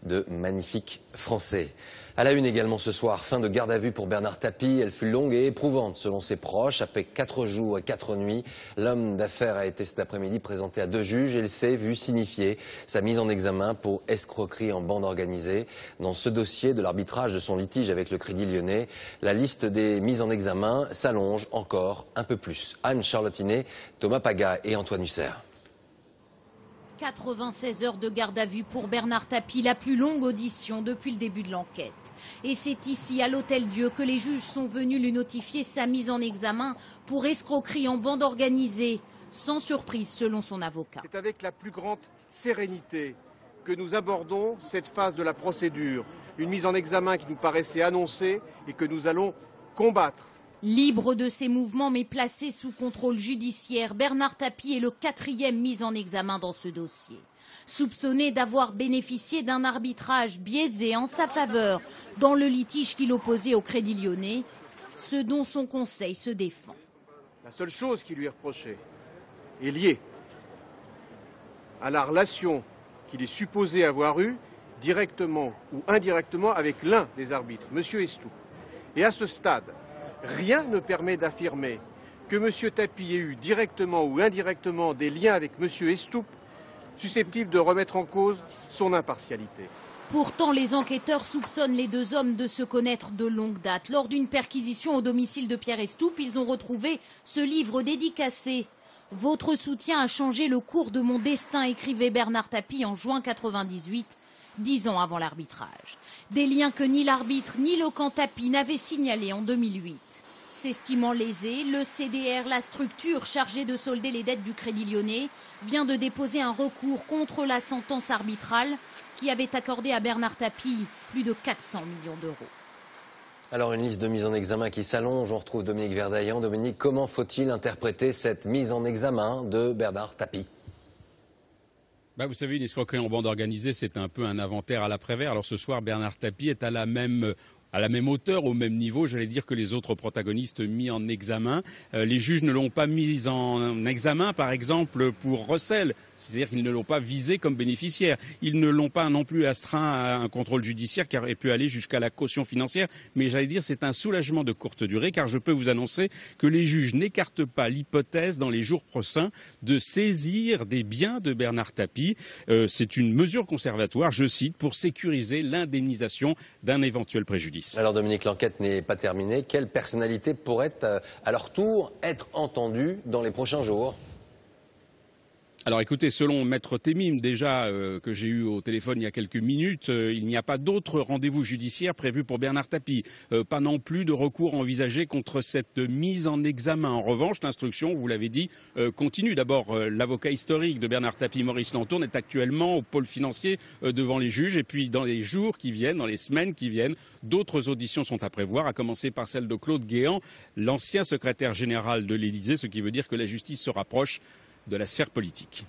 de magnifiques Français. À la une également ce soir, fin de garde à vue pour Bernard Tapie. Elle fut longue et éprouvante selon ses proches. Après 4 jours et 4 nuits, l'homme d'affaires a été cet après-midi présenté à 2 juges et il s'est vu signifier sa mise en examen pour escroquerie en bande organisée. Dans ce dossier de l'arbitrage de son litige avec le Crédit Lyonnais, la liste des mises en examen s'allonge encore un peu plus. Anne Charlottinet, Thomas Paga et Antoine Husser. 96 heures de garde à vue pour Bernard Tapie, la plus longue audition depuis le début de l'enquête. Et c'est ici, à l'Hôtel-Dieu, que les juges sont venus lui notifier sa mise en examen pour escroquerie en bande organisée, sans surprise selon son avocat. C'est avec la plus grande sérénité que nous abordons cette phase de la procédure. Une mise en examen qui nous paraissait annoncée et que nous allons combattre. Libre de ses mouvements mais placé sous contrôle judiciaire, Bernard Tapie est le 4e mis en examen dans ce dossier. Soupçonné d'avoir bénéficié d'un arbitrage biaisé en sa faveur dans le litige qu'il opposait au Crédit Lyonnais, ce dont son conseil se défend. La seule chose qui lui est reprochée est liée à la relation qu'il est supposé avoir eue directement ou indirectement avec l'un des arbitres, M. Estoup. Et à ce stade, rien ne permet d'affirmer que M. Tapie ait eu directement ou indirectement des liens avec M. Estoup susceptibles de remettre en cause son impartialité. Pourtant, les enquêteurs soupçonnent les 2 hommes de se connaître de longue date. Lors d'une perquisition au domicile de Pierre Estoup, ils ont retrouvé ce livre dédicacé. « Votre soutien a changé le cours de mon destin », écrivait Bernard Tapie en juin 1998. 10 ans avant l'arbitrage. Des liens que ni l'arbitre ni le camp Tapie n'avaient signalés en 2008. S'estimant lésé, le CDR, la structure chargée de solder les dettes du Crédit Lyonnais, vient de déposer un recours contre la sentence arbitrale qui avait accordé à Bernard Tapie plus de 400 millions d'euros. Alors une liste de mises en examen qui s'allonge, on retrouve Dominique Verdaillan. Dominique, comment faut-il interpréter cette mise en examen de Bernard Tapie ? Vous savez, une escroquerie en bande organisée, c'est un peu un inventaire à l'après-vert. Alors ce soir, Bernard Tapie est à la même hauteur, au même niveau, j'allais dire, que les autres protagonistes mis en examen. Les juges ne l'ont pas mis en examen, par exemple, pour recel. C'est-à-dire qu'ils ne l'ont pas visé comme bénéficiaire. Ils ne l'ont pas non plus astreint à un contrôle judiciaire qui aurait pu aller jusqu'à la caution financière. Mais j'allais dire, c'est un soulagement de courte durée, car je peux vous annoncer que les juges n'écartent pas l'hypothèse, dans les jours prochains, de saisir des biens de Bernard Tapie. C'est une mesure conservatoire, je cite, pour sécuriser l'indemnisation d'un éventuel préjudice. Alors Dominique, l'enquête n'est pas terminée. Quelles personnalités pourraient à leur tour être entendues dans les prochains jours ? Alors écoutez, selon Maître Temim, déjà que j'ai eu au téléphone il y a quelques minutes, il n'y a pas d'autres rendez-vous judiciaires prévus pour Bernard Tapie. Pas non plus de recours envisagé contre cette mise en examen. En revanche, l'instruction, vous l'avez dit, continue. D'abord, l'avocat historique de Bernard Tapie, Maurice Lantourne, est actuellement au pôle financier devant les juges. Et puis dans les jours qui viennent, dans les semaines qui viennent, d'autres auditions sont à prévoir, à commencer par celle de Claude Guéant, l'ancien secrétaire général de l'Élysée, ce qui veut dire que la justice se rapproche de la sphère politique.